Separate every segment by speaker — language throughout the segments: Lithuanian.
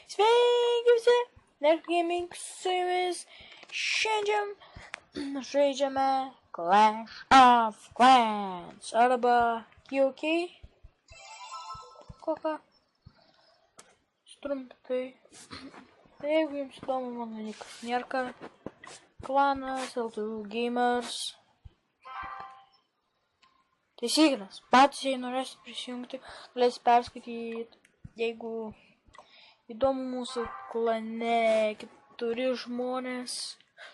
Speaker 1: Sveiki visi, Nergaming su jumis. Šiandien žaidžiame Clash of Clans arba QQ. Kokia trumpai. Tai jeigu jums įdomu mano nikas Nerka, klanas, LTV Gamers. Taisyklės. Patys, jei norėsite prisijungti, galėsite perskaityti, jeigu įdomu mūsų klane 4 žmonės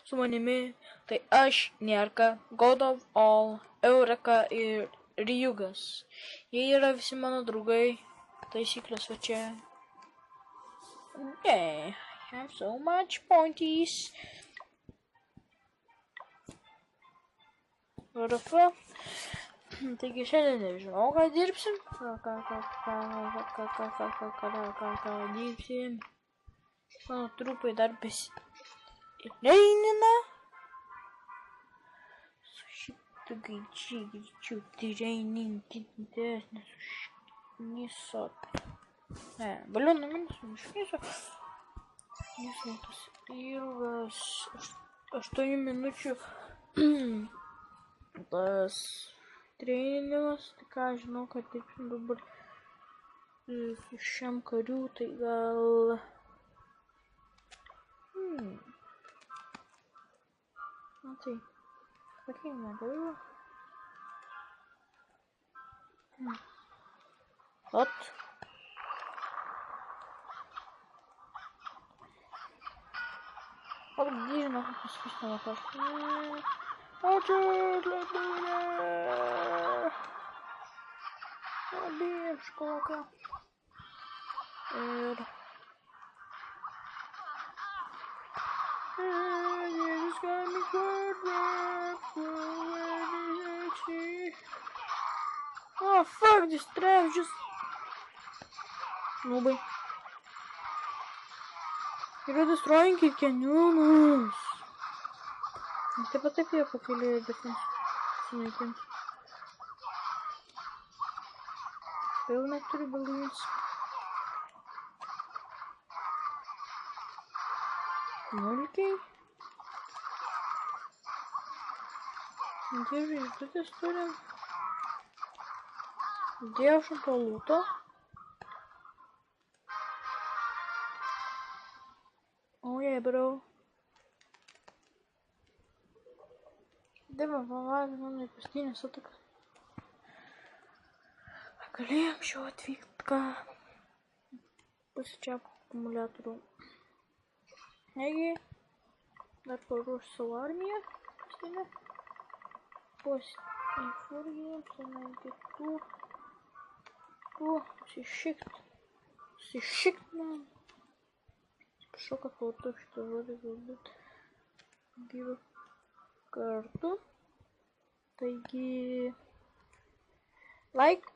Speaker 1: su manimi, tai aš, Nerka, God of All, Eureka ir Ryugas. Jie yra visi mano draugai, taisyklės va čia. Yeah, I have so much pointies. Rafa. Taigi šiandien nežinau, ką dirbsim. Ką dirbsim. Mano trupai dar besireinina. Su šitu greičiu reininti didesnis užkniso. Ne, balioną minus užkniso. Nisautas ilgas 8 minučių. Tas treinimas, tai ką žinau, kad dirbsim dabar su šiam kariu, tai gal... Na tai, sakykime, negaliu. Ot. Ot, gyžino, kad paskustama kas. Ačiū, atleidūnė. Abiem školka. Ir... Jėzus gali Oh, fuck, this trap just... Nubai. You're destroying it, canyonus. Taip pat jie pakėlė defense sunaikins. Vėl neturi balins. Nulkiai. Diežiai, žudės turim. Diežų palūto. Oh yeah, bro. Dėmė pavalgė mano įprastinės atakas. Galėjom šio atvykti, ką pasičiapų akumuliatorių. Negi dar paruoš savo armiją, pastinė. Į furgiją, panaigi Sišikt, man. Prašau, kad pautu šitą žodį galbūt gyvą kartu. Taigi... Like.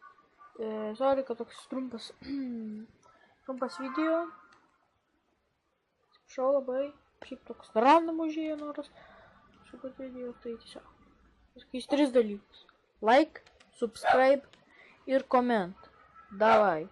Speaker 1: Sorry, kad toks trumpas video. Atsiprašau labai. Šiaip toks random užėjo noras. Šitą video, tai tiesiog. Paskais 3 dalykus. Like, subscribe ir comment. Davai.